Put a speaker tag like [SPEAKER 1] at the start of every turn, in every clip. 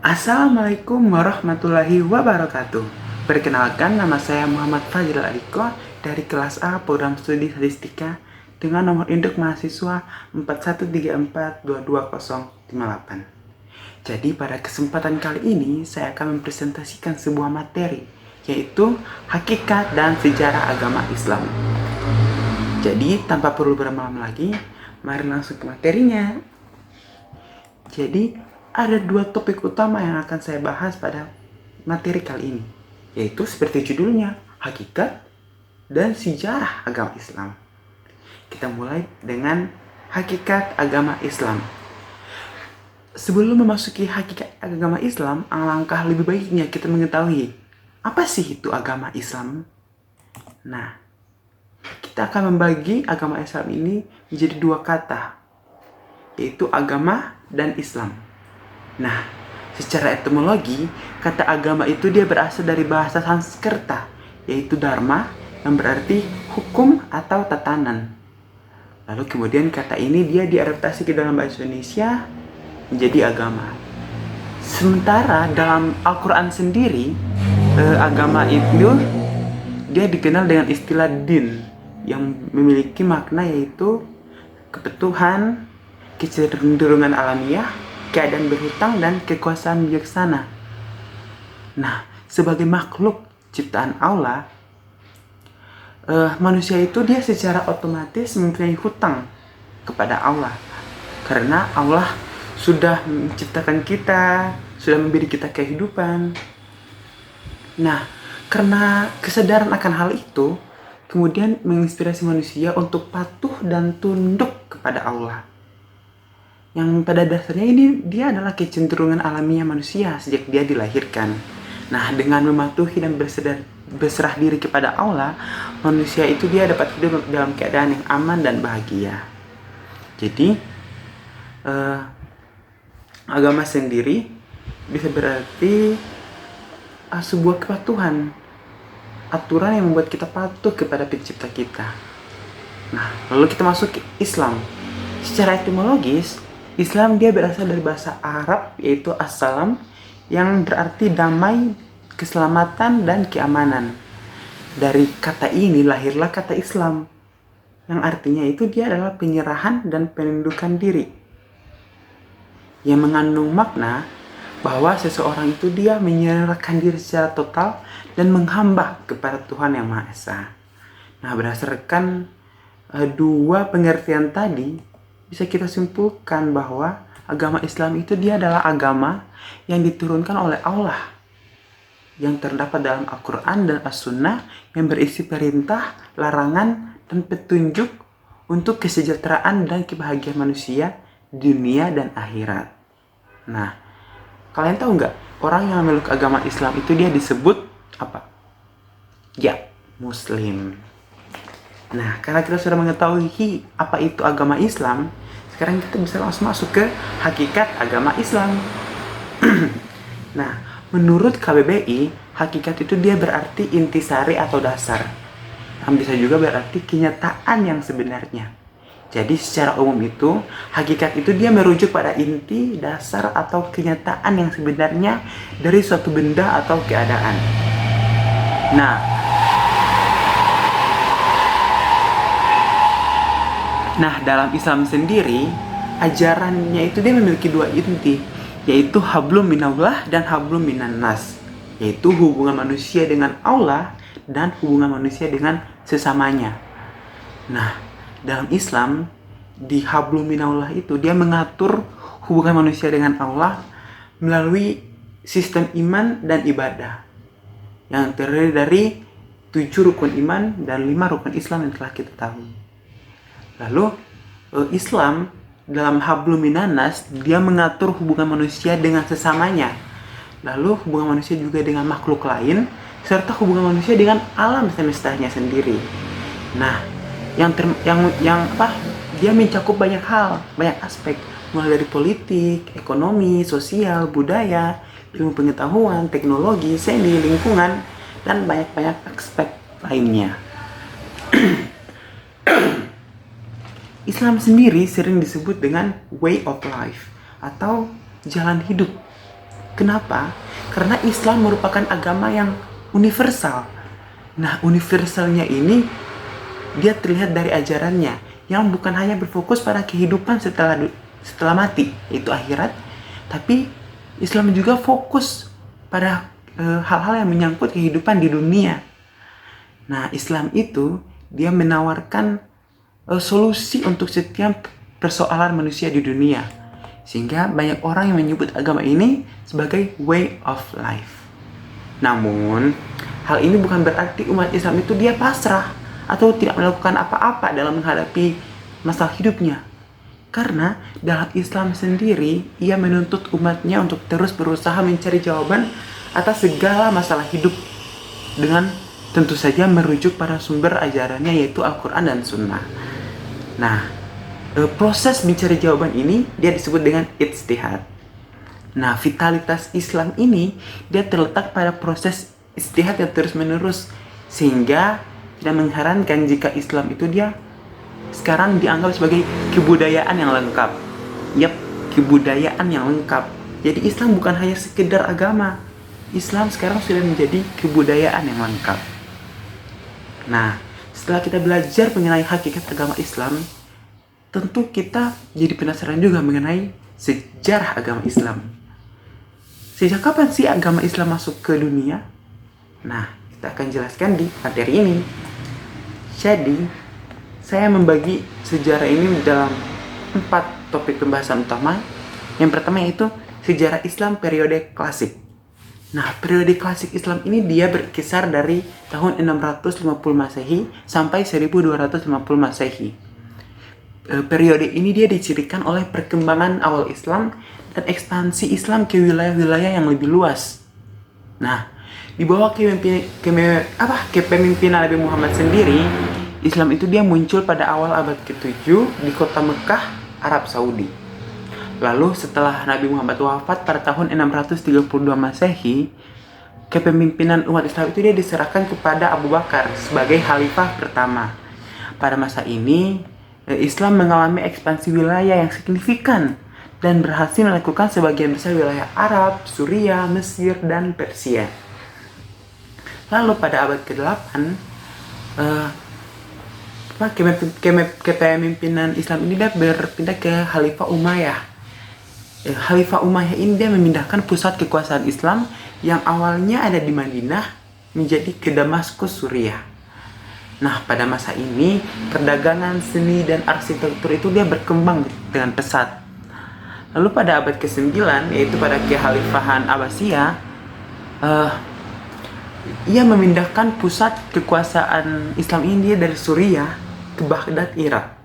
[SPEAKER 1] Assalamualaikum warahmatullahi wabarakatuh. Perkenalkan, nama saya Muhammad Fajrul Adiko dari kelas A program studi statistika dengan nomor induk mahasiswa 4134220058. Jadi pada kesempatan kali ini saya akan mempresentasikan sebuah materi, yaitu hakikat dan sejarah agama Islam. Jadi tanpa perlu berlama-lama lagi, mari langsung ke materinya. Jadi ada dua topik utama yang akan saya bahas pada materi kali ini, yaitu seperti judulnya, hakikat dan sejarah agama Islam. Kita mulai dengan hakikat agama Islam. Sebelum memasuki hakikat agama Islam, alangkah lebih baiknya kita mengetahui apa sih itu agama Islam. Nah, kita akan membagi agama Islam ini menjadi dua kata, yaitu agama dan Islam. Nah, secara etimologi, kata agama itu dia berasal dari bahasa Sanskerta, yaitu dharma, yang berarti hukum atau tatanan. Lalu kemudian kata ini dia diadaptasi ke dalam bahasa Indonesia menjadi agama. Sementara dalam Al-Quran sendiri, agama itu dia dikenal dengan istilah din, yang memiliki makna yaitu kebutuhan, kecenderungan alamiah, keadaan berhutang, dan kekuasaan bijaksana. Nah, sebagai makhluk ciptaan Allah, manusia itu dia secara otomatis mempunyai hutang kepada Allah. Karena Allah sudah menciptakan kita, sudah memberi kita kehidupan. Nah, karena kesadaran akan hal itu, kemudian menginspirasi manusia untuk patuh dan tunduk kepada Allah. Yang pada dasarnya ini dia adalah kecenderungan alamiah manusia sejak dia dilahirkan. Nah, dengan mematuhi dan berserah diri kepada Allah, manusia itu dia dapat hidup dalam keadaan yang aman dan bahagia. Jadi, agama sendiri bisa berarti sebuah kepatuhan, aturan yang membuat kita patuh kepada pencipta kita. Nah, lalu kita masuk ke Islam. Secara etimologis, Islam dia berasal dari bahasa Arab yaitu as-salam, yang berarti damai, keselamatan, dan keamanan. Dari kata ini lahirlah kata Islam, yang artinya itu dia adalah penyerahan dan penundukan diri, yang mengandung makna bahwa seseorang itu dia menyerahkan diri secara total dan menghamba kepada Tuhan Yang Maha Esa. Nah, berdasarkan dua pengertian tadi, bisa kita simpulkan bahwa agama Islam itu dia adalah agama yang diturunkan oleh Allah, yang terdapat dalam Al-Quran dan As-Sunnah, yang berisi perintah, larangan, dan petunjuk untuk kesejahteraan dan kebahagiaan manusia dunia dan akhirat. Nah, kalian tahu nggak, orang yang memeluk agama Islam itu dia disebut apa? Ya, Muslim. Nah, karena kita sudah mengetahui apa itu agama Islam, sekarang kita bisa langsung masuk ke hakikat agama Islam. Nah, menurut KBBI, hakikat itu dia berarti intisari atau dasar, yang bisa juga berarti kenyataan yang sebenarnya. Jadi secara umum itu, hakikat itu dia merujuk pada inti, dasar, atau kenyataan yang sebenarnya dari suatu benda atau keadaan. Nah, dalam Islam sendiri, ajarannya itu dia memiliki dua inti, yaitu hablum minallah dan hablum minannas, yaitu hubungan manusia dengan Allah dan hubungan manusia dengan sesamanya. Nah, dalam Islam, di hablum minallah itu dia mengatur hubungan manusia dengan Allah melalui sistem iman dan ibadah, yang terdiri dari 7 rukun iman dan 5 rukun Islam yang telah kita tahu. Lalu Islam dalam hablum minannas dia mengatur hubungan manusia dengan sesamanya, lalu hubungan manusia juga dengan makhluk lain, serta hubungan manusia dengan alam semestanya sendiri. Nah, dia mencakup banyak hal, banyak aspek, mulai dari politik, ekonomi, sosial, budaya, ilmu pengetahuan, teknologi, seni, lingkungan, dan banyak aspek lainnya. Islam sendiri sering disebut dengan way of life atau jalan hidup. Kenapa? Karena Islam merupakan agama yang universal. Nah, universalnya ini dia terlihat dari ajarannya yang bukan hanya berfokus pada kehidupan setelah mati, yaitu akhirat, tapi Islam juga fokus pada hal-hal yang menyangkut kehidupan di dunia. Nah, Islam itu dia menawarkan solusi untuk setiap persoalan manusia di dunia, sehingga banyak orang yang menyebut agama ini sebagai way of life. Namun, hal ini bukan berarti umat Islam itu dia pasrah atau tidak melakukan apa-apa dalam menghadapi masalah hidupnya. Karena dalam Islam sendiri, ia menuntut umatnya untuk terus berusaha mencari jawaban atas segala masalah hidup dengan tentu saja merujuk pada sumber ajarannya, yaitu Al-Quran dan Sunnah. Nah, proses mencari jawaban ini dia disebut dengan ijtihad. Nah, vitalitas Islam ini dia terletak pada proses ijtihad yang terus-menerus, sehingga tidak mengherankan jika Islam itu dia sekarang dianggap sebagai kebudayaan yang lengkap. Yap, kebudayaan yang lengkap. Jadi Islam bukan hanya sekedar agama. Islam sekarang sudah menjadi kebudayaan yang lengkap. Nah, setelah kita belajar mengenai hakikat agama Islam, tentu kita jadi penasaran juga mengenai sejarah agama Islam. Sejak kapan sih agama Islam masuk ke dunia? Nah, kita akan jelaskan di materi ini. Jadi, saya membagi sejarah ini dalam 4 topik pembahasan utama. Yang pertama yaitu sejarah Islam periode klasik. Nah, periode klasik Islam ini dia berkisar dari tahun 650 Masehi sampai 1250 Masehi. Periode ini dia dicirikan oleh perkembangan awal Islam dan ekspansi Islam ke wilayah-wilayah yang lebih luas. Nah, di bawah kepemimpinan Nabi Muhammad sendiri, Islam itu dia muncul pada awal abad ke-7 di kota Mekah, Arab Saudi. Lalu setelah Nabi Muhammad wafat pada tahun 632 Masehi, kepemimpinan umat Islam itu dia diserahkan kepada Abu Bakar sebagai khalifah pertama. Pada masa ini, Islam mengalami ekspansi wilayah yang signifikan dan berhasil melakukan sebagian besar wilayah Arab, Suriah, Mesir, dan Persia. Lalu pada abad ke-8, kepemimpinan Islam ini dia berpindah ke Khalifah Umayyah. Khalifah Umayyah ini dia memindahkan pusat kekuasaan Islam yang awalnya ada di Madinah menjadi ke Damaskus, Suriah. Nah, pada masa ini perdagangan, seni, dan arsitektur itu dia berkembang dengan pesat. Lalu pada abad ke-9, yaitu pada kekhalifahan Abbasiyah, ia memindahkan pusat kekuasaan Islam India dari Suriah ke Baghdad, Irak.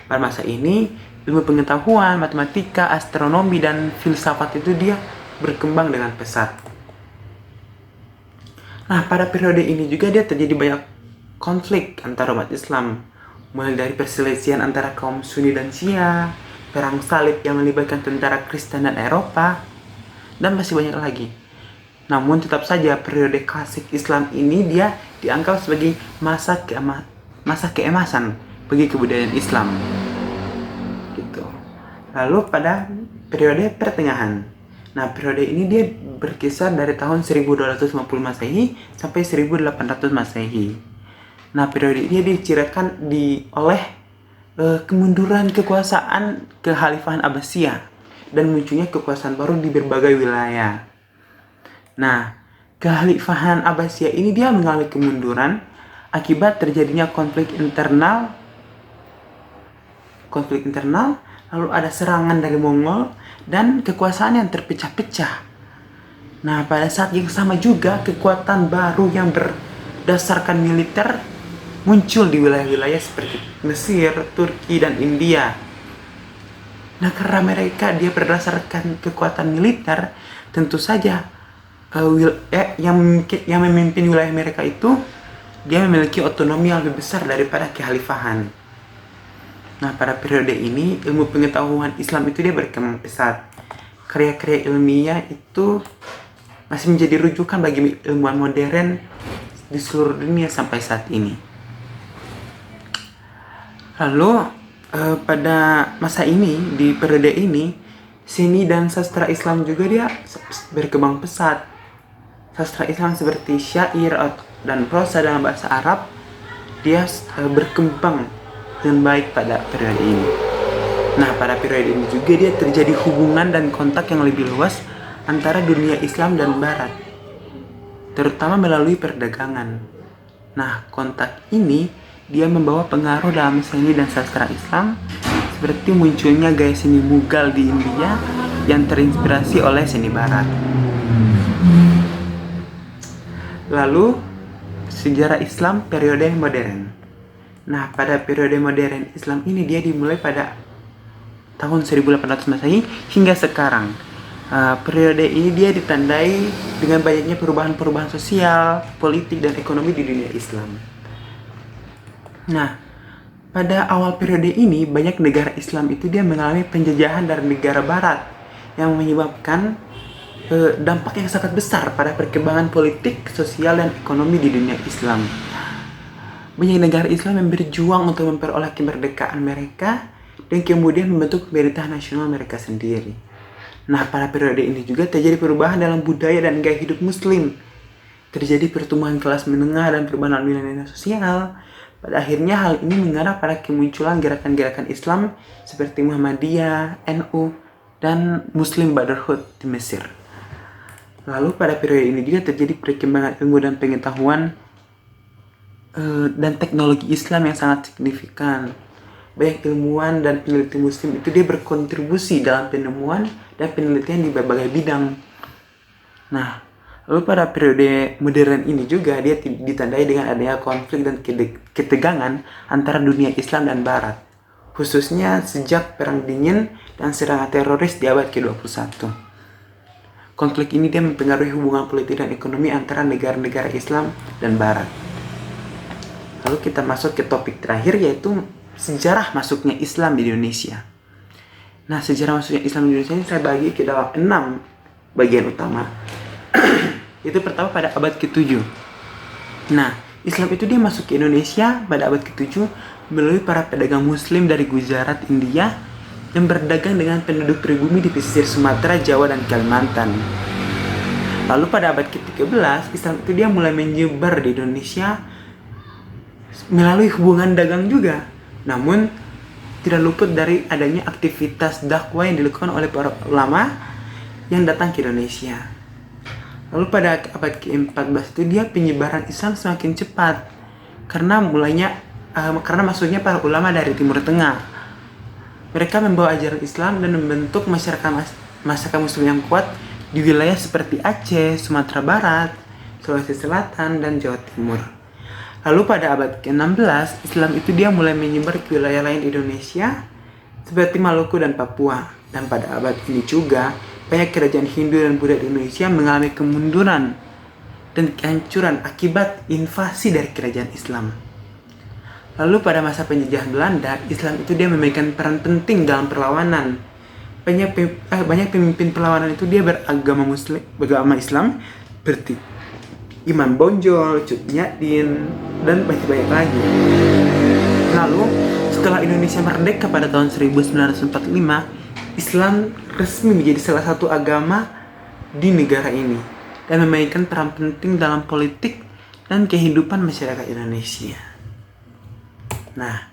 [SPEAKER 1] Pada masa ini, ilmu pengetahuan, matematika, astronomi, dan filsafat itu dia berkembang dengan pesat. Nah, pada periode ini juga dia terjadi banyak konflik antara umat Islam, mulai dari perselisihan antara kaum Sunni dan Syiah, perang salib yang melibatkan tentara Kristen dan Eropa, dan masih banyak lagi. Namun tetap saja periode klasik Islam ini dia dianggap sebagai masa keemasan bagi kebudayaan Islam. Gitu. Lalu pada periode pertengahan. Nah, periode ini dia berkisar dari tahun 1250 Masehi sampai 1800 Masehi. Nah, periode ini dicirikan oleh kemunduran kekuasaan kekhalifahan Abbasiyah dan munculnya kekuasaan baru di berbagai wilayah. Nah, kekhalifahan Abbasiyah ini dia mengalami kemunduran akibat terjadinya konflik internal, lalu ada serangan dari Mongol dan kekuasaan yang terpecah-pecah. Nah, pada saat yang sama juga kekuatan baru yang berdasarkan militer muncul di wilayah-wilayah seperti Mesir, Turki, dan India. Nah, karena mereka dia berdasarkan kekuatan militer, tentu saja yang memimpin wilayah mereka itu dia memiliki otonomi yang lebih besar daripada kekhalifahan. Nah, pada periode ini ilmu pengetahuan Islam itu dia berkembang pesat. Karya-karya ilmiah itu masih menjadi rujukan bagi ilmuwan modern di seluruh dunia sampai saat ini. Lalu pada masa ini, di periode ini, seni dan sastra Islam juga dia berkembang pesat. Sastra Islam seperti syair dan prosa dalam bahasa Arab dia berkembang dengan baik pada periode ini. Nah, pada periode ini juga dia terjadi hubungan dan kontak yang lebih luas antara dunia Islam dan Barat, terutama melalui perdagangan. Nah, kontak ini dia membawa pengaruh dalam seni dan sastra Islam, seperti munculnya gaya seni Mughal di India yang terinspirasi oleh seni Barat. Lalu, sejarah Islam periode modern. Nah, pada periode modern Islam ini dia dimulai pada tahun 1800 Masehi hingga sekarang. Periode ini dia ditandai dengan banyaknya perubahan-perubahan sosial, politik, dan ekonomi di dunia Islam. Nah, pada awal periode ini banyak negara Islam itu dia mengalami penjajahan dari negara Barat yang menyebabkan dampak yang sangat besar pada perkembangan politik, sosial, dan ekonomi di dunia Islam. Banyak negara Islam yang berjuang untuk memperoleh kemerdekaan mereka dan kemudian membentuk pemerintahan nasional mereka sendiri. Nah, pada periode ini juga terjadi perubahan dalam budaya dan gaya hidup Muslim. Terjadi pertumbuhan kelas menengah dan perubahan nilai-nilai sosial. Pada akhirnya hal ini mengarah pada kemunculan gerakan-gerakan Islam seperti Muhammadiyah, NU, dan Muslim Brotherhood di Mesir. Lalu pada periode ini juga terjadi perkembangan ilmu dan pengetahuan dan teknologi Islam yang sangat signifikan. Banyak ilmuwan dan peneliti Muslim itu dia berkontribusi dalam penemuan dan penelitian di berbagai bidang. Nah, lalu pada periode modern ini juga dia ditandai dengan adanya konflik dan ketegangan antara dunia Islam dan Barat, khususnya sejak Perang Dingin dan serangan teroris di abad ke-21. Konflik ini dia mempengaruhi hubungan politik dan ekonomi antara negara-negara Islam dan Barat. Lalu kita masuk ke topik terakhir, yaitu sejarah masuknya Islam di Indonesia. Nah, sejarah masuknya Islam di Indonesia ini saya bagi ke dalam 6 bagian utama. Itu pertama pada abad ke-7. Nah, Islam itu dia masuk ke Indonesia pada abad ke-7 melalui para pedagang Muslim dari Gujarat, India, yang berdagang dengan penduduk pribumi di pesisir Sumatera, Jawa, dan Kalimantan. Lalu pada abad ke-13, Islam itu dia mulai menyebar di Indonesia melalui hubungan dagang juga. Namun, tidak luput dari adanya aktivitas dakwah yang dilakukan oleh para ulama yang datang ke Indonesia. Lalu pada abad ke-14 itu dia penyebaran Islam semakin cepat karena masuknya para ulama dari Timur Tengah. Mereka membawa ajaran Islam dan membentuk masyarakat Muslim yang kuat di wilayah seperti Aceh, Sumatera Barat, Sulawesi Selatan, dan Jawa Timur. Lalu pada abad ke-16, Islam itu dia mulai menyebar ke wilayah lain di Indonesia seperti Maluku dan Papua. Dan pada abad ini juga, banyak kerajaan Hindu dan Buddha di Indonesia mengalami kemunduran dan kehancuran akibat invasi dari kerajaan Islam. Lalu pada masa penjajahan Belanda, Islam itu dia memainkan peran penting dalam perlawanan. Banyak pemimpin perlawanan itu dia beragama Islam seperti Imam Bonjol, Cut Nyak-Dien, dan banyak lagi. Lalu setelah Indonesia merdeka pada tahun 1945, Islam resmi menjadi salah satu agama di negara ini dan memainkan peran penting dalam politik dan kehidupan masyarakat Indonesia. Nah,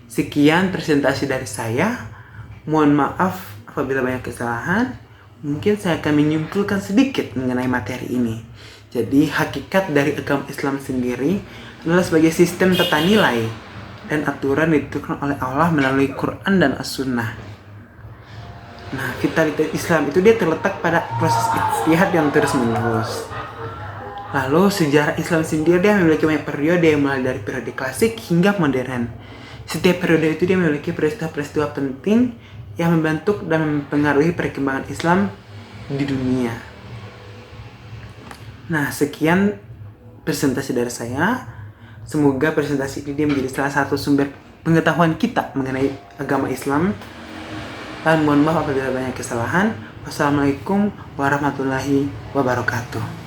[SPEAKER 1] sekian presentasi dari saya. Mohon maaf apabila banyak kesalahan. Mungkin saya akan menyimpulkan sedikit mengenai materi ini. Jadi, hakikat dari agama Islam sendiri adalah sebagai sistem tata nilai dan aturan ditentukan oleh Allah melalui Quran dan As-Sunnah. Nah, vitalitas Islam itu dia terletak pada proses ijtihad yang terus-menerus. Lalu sejarah Islam sendiri dia memiliki banyak periode, mulai dari periode klasik hingga modern. Setiap periode itu dia memiliki peristiwa-peristiwa penting yang membentuk dan mempengaruhi perkembangan Islam di dunia. Nah, sekian presentasi dari saya. Semoga presentasi ini dia menjadi salah satu sumber pengetahuan kita mengenai agama Islam. Dan mohon maaf apabila banyak kesalahan. Wassalamualaikum warahmatullahi wabarakatuh.